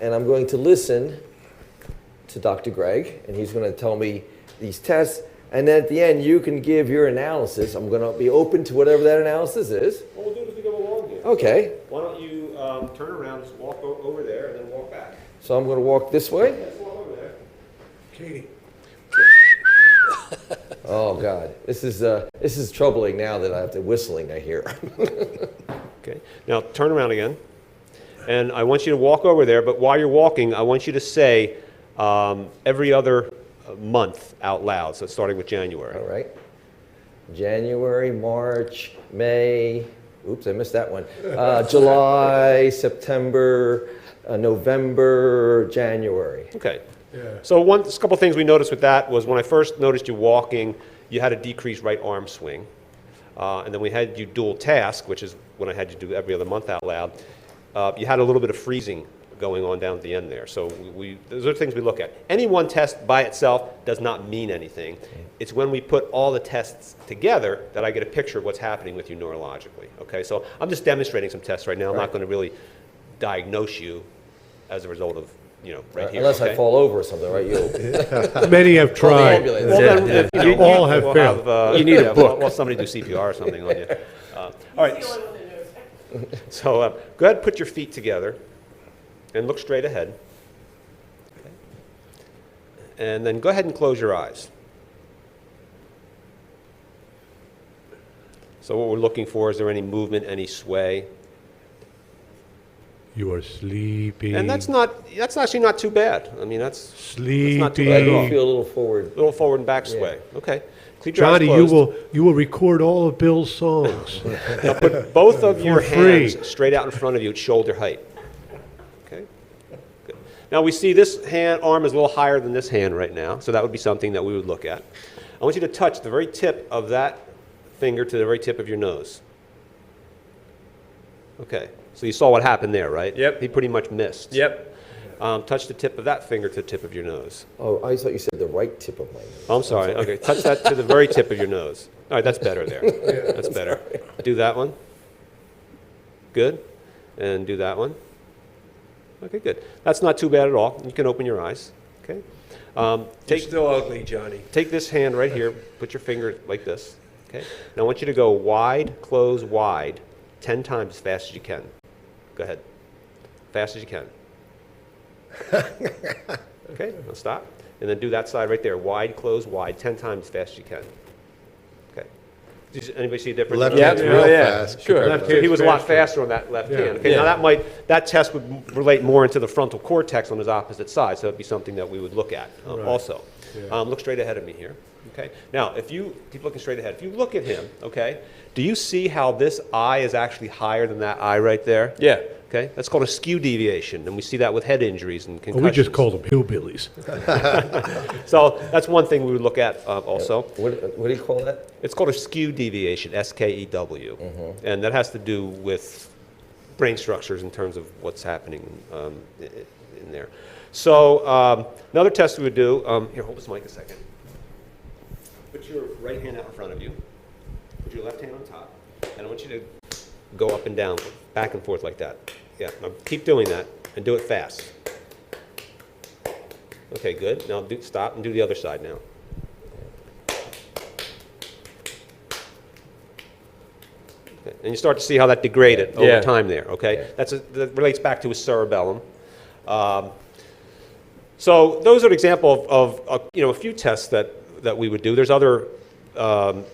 and I'm going to listen to Dr. Greg, and he's going to tell me these tests. And then at the end, you can give your analysis. I'm going to be open to whatever that analysis is. What we'll do is we go along here. Okay. Why don't you turn around, just walk over there, and then walk back. So I'm going to walk this way. Just walk over there. Katie. Oh God, this is troubling now that I have the whistling I hear. Okay. Now turn around again, and I want you to walk over there. But while you're walking, I want you to say every other month out loud. So starting with January. All right. January, March, May. Oops, I missed that one. July, September, November, January. Okay. So a couple things we noticed with that was when I first noticed you walking, you had a decreased right arm swing. And then we had you dual task, which is when I had you do every other month out loud. You had a little bit of freezing going on down at the end there. So those are things we look at. Any one test by itself does not mean anything. It's when we put all the tests together that I get a picture of what's happening with you neurologically. Okay, so I'm just demonstrating some tests right now. I'm not going to really diagnose you as a result of, right here. Unless I okay? fall over or something, right? You. Many have Call the tried. ambulance. Well, then, You all have we'll failed. You need a book. Well, somebody do CPR or something on you. All right. So go ahead and put your feet together and look straight ahead. Okay. And then go ahead and close your eyes. So what we're looking for, is there any movement, any sway? You are sleepy. And that's actually not too bad. I mean, that's not too Sleepy. bad I at do all. feel a little forward. A little forward and back sway. Okay. Keep your eyes Johnny, closed. you will record all of Bill's songs. Now put both of your free. hands straight out in front of you at shoulder height. Okay? Good. Now we see this arm is a little higher than this hand right now, so that would be something that we would look at. I want you to touch the very tip of that finger to the very tip of your nose. Okay. So you saw what happened there, right? Yep. He pretty much missed. Yep. Touch the tip of that finger to the tip of your nose. Oh, I thought you said the right tip of my nose. Oh, I'm sorry. Okay, touch that to the very tip of your nose. All right, that's better there. That's better. Do that one. Good. And do that one. Okay, good. That's not too bad at all. You can open your eyes. Okay. You're Take still ugly, Johnny. Take this hand right here, put your finger like this, okay? Now I want you to go wide, close, wide, 10 times as fast as you can. Go ahead. Fast as you can. Okay, now stop. And then do that side right there, wide, close, wide, 10 times as fast as you can. Okay. Does anybody see a difference? Left Yeah, hand's yeah, real yeah. fast. Sure. Left So he hand's was a lot faster. faster on that left hand. Okay, Yeah. now that test would relate more into the frontal cortex on his opposite side, so that'd be something that we would look at also. Look straight ahead of me here. Okay. Now, if you keep looking straight ahead, if you look at him, okay, do you see how this eye is actually higher than that eye right there? Yeah. Okay, that's called a skew deviation, and we see that with head injuries and concussions. We just called them hillbillies. So that's one thing we would look at also. What do you call that? It's called a skew deviation, S-K-E-W, and that has to do with brain structures in terms of what's happening in there. So another test we would do, here, hold this mic a second. Put your right hand out in front of you, put your left hand on top, and I want you to go up and down, back and forth like that. Yeah, now keep doing that, and do it fast. Okay, good. Now stop and do the other side now. Okay, and you start to see how that degraded over Yeah. time there, okay? Yeah. That relates back to his cerebellum. So those are an example of a few tests that we would do. There's other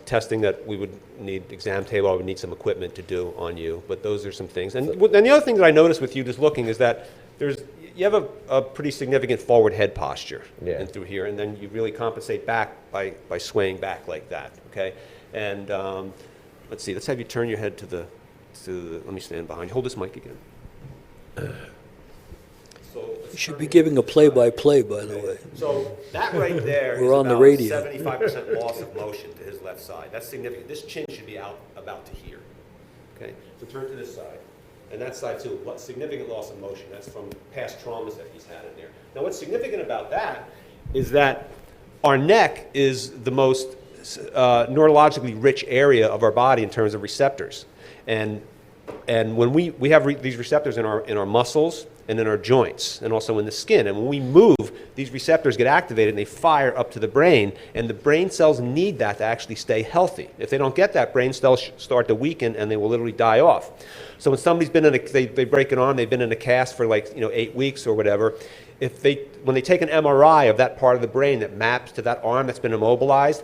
testing that we would need exam table, I would need some equipment to do on you, but those are some things. And the other thing that I noticed with you just looking is that you have a pretty significant forward head posture Yeah. in through here, and then you really compensate back by swaying back like that, okay? And let's see, let's have you turn your head to the, let me stand behind you. Hold this mic again. So You should be giving a play-by-play, by the way. so that right there is We're on the about radio. 75% loss of motion to his left side. That's significant. This chin should be out about to here. Okay? So turn to this side. And that side too. Significant loss of motion. That's from past traumas that he's had in there. Now what's significant about that is that our neck is the most neurologically rich area of our body in terms of receptors. And when we have these receptors in our muscles and in our joints and also in the skin. And when we move, these receptors get activated and they fire up to the brain, and the brain cells need that to actually stay healthy. If they don't get that, brain cells start to weaken and they will literally die off. So when somebody's been they break an arm, they've been in a cast for 8 weeks or whatever, when they take an MRI of that part of the brain that maps to that arm that's been immobilized,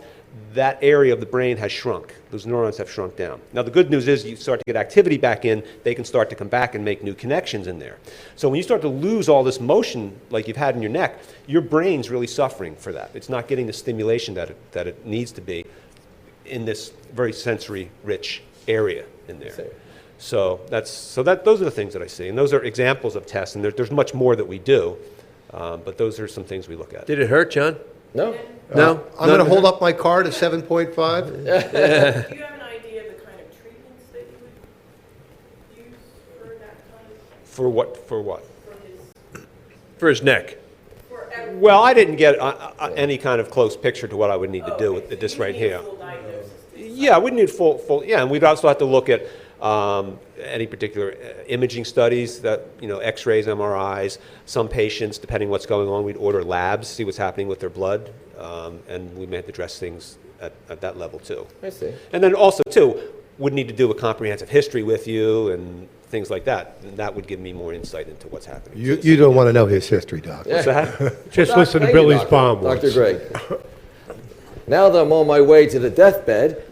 that area of the brain has shrunk. Those neurons have shrunk down. Now, the good news is you start to get activity back in, they can start to come back and make new connections in there. So when you start to lose all this motion like you've had in your neck, your brain's really suffering for that. It's not getting the stimulation that it needs to be in this very sensory-rich area in there. So those are the things that I see. And those are examples of tests, and there's much more that we do, but those are some things we look at. Did it hurt, John? No. No? I'm going to hold up my card at 7.5. Do you have an idea of the kind of treatments that you would use for that kind of, For what? for his, For his neck. for Well, I didn't get any kind of close picture to what I would need to do with this right here. full diagnosis? Yeah, we'd need full, yeah, and we'd also have to look at any particular imaging studies that, x-rays, MRIs. Some patients, depending what's going on, we'd order labs, see what's happening with their blood, and we may have to address things at that level too. I see. And then also too, would need to do a comprehensive history with you and things like that. And that would give me more insight into what's happening. You don't want to know his history, Doc. What's that? Just listen to Thank you, Billy's Doctor. bomb Dr. once. Greg. Now that I'm on my way to the deathbed,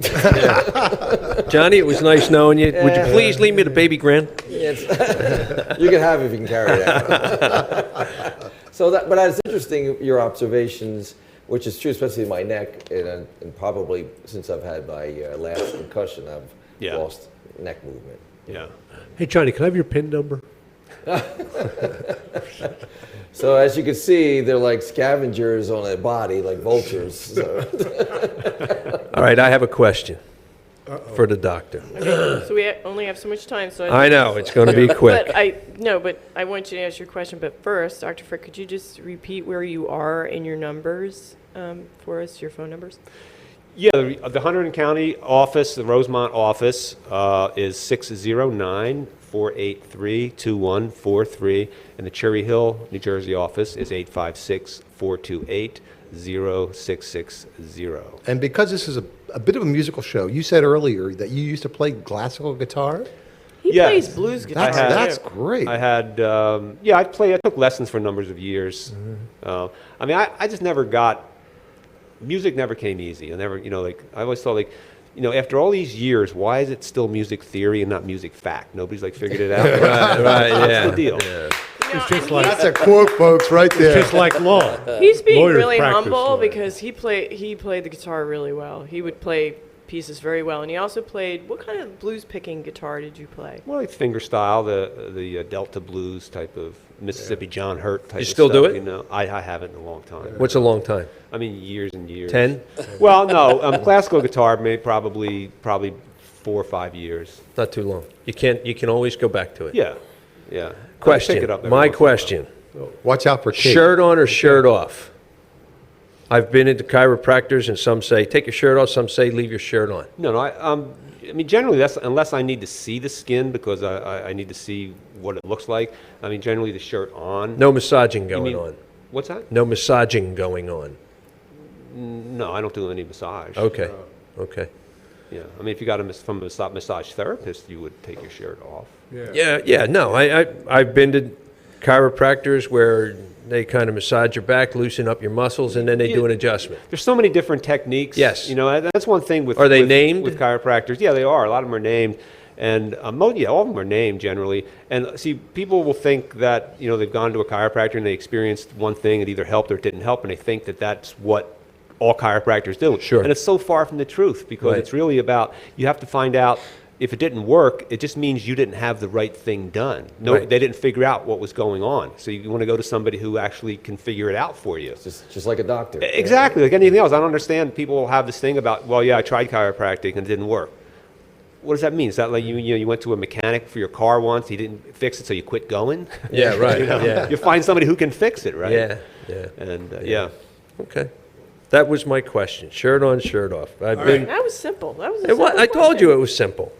Johnny, it was nice knowing you. Would you please leave me the baby grin? you can have it if you can carry it out. But it's interesting, your observations, which is true, especially in my neck, and probably since I've had my last concussion, I've Yeah. lost neck movement. Yeah. Hey, Johnny, can I have your PIN number? So as you can see, they're like scavengers on a body, like vultures. So. All right, I have a question for the doctor. So we only have so much time, so I know, it's going to be quick. But I want you to ask your question. But first, Dr. Frick, could you just repeat where you are in your numbers for us, your phone numbers? Yeah, the Hunterdon County office, the Rosemont office, is 609 483-2143. And the Cherry Hill, New Jersey office is 856-428-0660. And because this is a bit of a musical show, you said earlier that you used to play classical guitar. He Yes. plays blues guitar. That's too. great. I had, I took lessons for numbers of years. I mean, I just never got, music never came easy. I never, I always thought after all these years, why is it still music theory and not music fact? Nobody's figured it out. Right, What's yeah. the deal? You know, It's just and like- That's a quote, folks, right there. Just like law. he's being Lawyers really practice humble law. because he played the guitar really well. He would play pieces very well, and he also played. What kind of blues picking guitar did you play? Well, like finger style, the Delta blues type of Mississippi John Hurt type You of still do stuff, it? I haven't in a long time. What's a long time? I mean, years and years. 10? Well, no, classical guitar, probably 4 or 5 years. Not too long. You can always go back to it. Yeah, yeah. Question. Pick it up every My once in a while. question. Watch out for Kate. Shirt on or shirt off? I've been into chiropractors and some say take your shirt off, some say leave your shirt on. No, I mean, generally, that's unless I need to see the skin because I need to see what it looks like. I mean, generally, the shirt on. No massaging You going mean- on. What's that? No massaging going on. No, I don't do any massage. Okay. Okay. Yeah, I mean, if you got from a massage therapist, you would take your shirt off. Yeah. No, I've been to chiropractors where they kind of massage your back, loosen up your muscles, and then they do an adjustment. There's so many different techniques. Yes. That's one thing with. Are they with- named? with chiropractors? Yeah, they are. A lot of them are named, and all of them are named generally. And see, people will think that they've gone to a chiropractor and they experienced one thing, it either helped or it didn't help, and they think that that's what all chiropractors do. Sure. And it's so far from the truth because Right. it's really about you have to find out. If it didn't work, it just means you didn't have the right thing done. No, Right. they didn't figure out what was going on. So you want to go to somebody who actually can figure it out for you. Just like a doctor. Exactly, like anything else. I don't understand people have this thing about, well, yeah, I tried chiropractic and it didn't work. What does that mean? Is that like you went to a mechanic for your car once, he didn't fix it, so you quit going? Yeah, right. Yeah. You find somebody who can fix it, right? Yeah. And yeah. Okay. That was my question. Shirt on, shirt off. I've been. That was simple. That was. A It wa- simple I told you question. it was simple.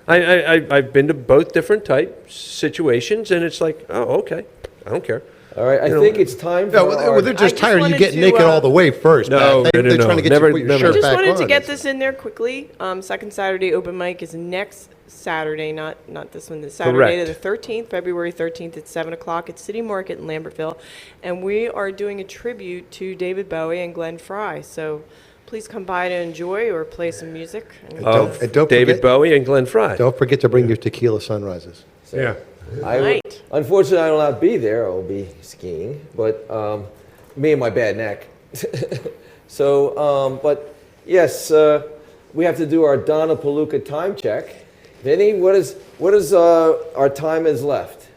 I've been to both different type situations, and it's like, oh, okay, I don't care. All right, I think it's time for No, well, our- they're just I just tired of you wanted getting to, naked all the way first. No, Matt. no, They're no, trying to get never- you to put your never. shirt I just back wanted to on. get this in there quickly. Second Saturday open mic is next Saturday, not this one. The Saturday Correct. the 13th, February 13th at 7 o'clock at City Market in Lambertville, and we are doing a tribute to David Bowie and Glenn Frey. So please come by to enjoy or play some music. And And don't David forget- Bowie and Glenn Frey. Don't forget to bring your tequila sunrises. Yeah. Right. Unfortunately, I will not be there. I will be skiing, but me and my bad neck. So, but yes, we have to do our Donna Palooka time check. Vinny, what is our time is left?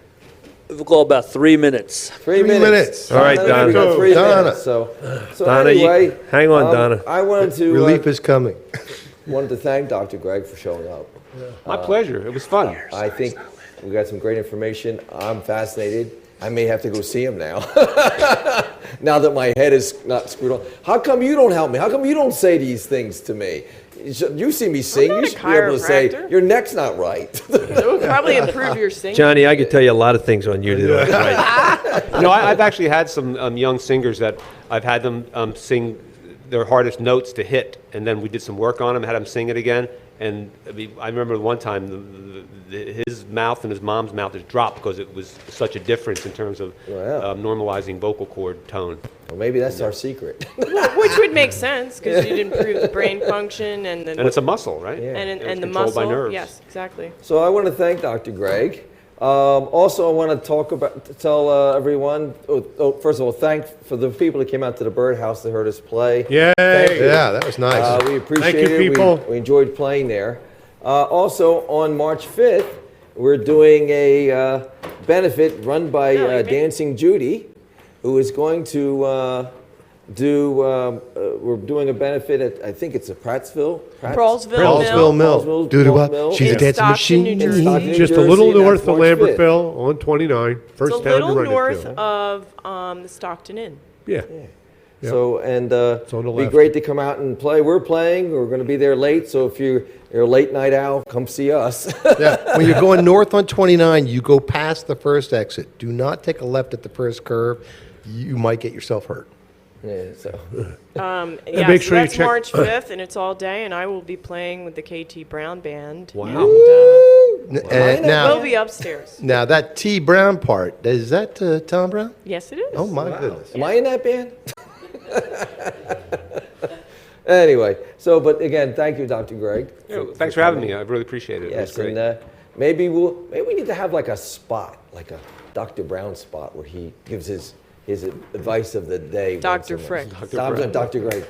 We'll go about 3 minutes. 3 3 minutes. All right, We Donna. got 3 Donna. minutes. So Donna, anyway, hang on, Donna. I wanted to Relief is coming. wanted to thank Dr. Greg for showing up. My pleasure. It was fun. I think we got some great information. I'm fascinated. I may have to go see him now. Now that my head is not screwed on. How come you don't help me? How come you don't say these things to me? You see me sing. not You a should be able to say, chiropractor. your neck's not right. It will probably improve your singing. Johnny, I could tell you a lot of things on you today. Right? I've actually had some young singers that I've had them sing their hardest notes to hit, and then we did some work on them, had them sing it again. And I remember one time his mouth and his mom's mouth just dropped because it was such a difference in terms of Wow. normalizing vocal cord tone. Well, maybe that's our secret. Which would make sense because you'd improve the brain function and And it's a muscle, right? Yeah. and it's the controlled by muscle. nerves. Yes, exactly. So I want to thank Dr. Greg. Also, I want to tell everyone. First of all, thank for the people that came out to the Birdhouse that heard us play. Yay. Thank you. Yeah, that was nice. We appreciate Thank you, it. people. We enjoyed playing there. Also, on March 5th, we're doing a benefit run by No, you may- Dancing Judy, who is going to we're doing a benefit at, I think it's a Prattsville? Paulsville Mill. Paulsville Do the Mill. what? She's a In dancing Stockton, machine. New Jersey. Stockton, New Just a Jersey, little and north that's of March 5th. Lambertville on 29. It's First a town to little run north into. of the Stockton Inn. Yeah. Yep. So, and It's on the it'd be left. great to come out and play. We're playing. We're going to be there late. So if you're a late night owl, come see us. Yeah, when you're going north on 29, you go past the first exit. Do not take a left at the first curve. You might get yourself hurt. Yeah, so. Yeah, make so sure you that's check- March 5th, and it's all day, and I will be playing with the KT Brown Band. Wow. And We'll now, be upstairs. now that T Brown part, is that Tom Brown? Yes, it is. Oh my goodness. Am I in that band? Anyway, so, but again, thank you, Dr. Greg. Thanks for having me. I really appreciate it. It was Yes, great. and maybe we need to have like a spot, like a Dr. Brown spot where he gives his advice of the day. Dr. once a Frick. month. Dr. Greg.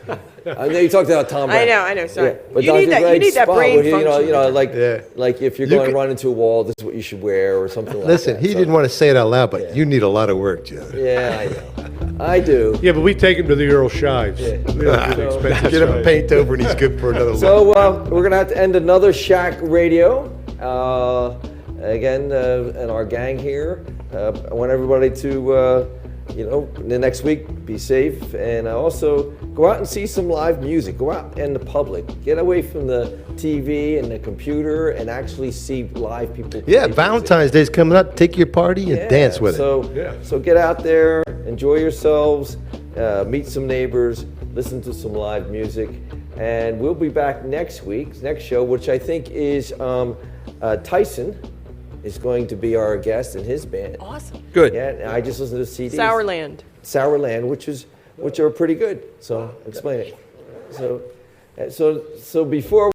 I know you talked about Tom Brown. I know, sorry. but You Dr. need that- you Greg's need that spot brain where he, function. like, Yeah. like if you're You going to could- run into a wall, this is what you should wear or something like that. Listen, he So- didn't want to say it out loud, but you need a lot of work, Joe. Yeah, I know. I do. Yeah, but we take him to the Earl Shives. Yeah. We don't do the So- expensive Get him a side. paint over and he's good for another look. So we're going to have to end another Shack Radio. Again, and our gang here. I want everybody to, the next week, be safe. And also go out and see some live music. Go out in the public. Get away from the TV and the computer and actually see live people play Yeah, music. Valentine's Day's coming up. Take your party and dance with it. So get out there, enjoy yourselves, meet some neighbors, listen to some live music, and we'll be back next week, next show, which I think is Tyson is going to be our guest and his band. Awesome. Good. Yeah, and I just listened to CDs. Sourland. Sourland, which are pretty good. So explain it. So before.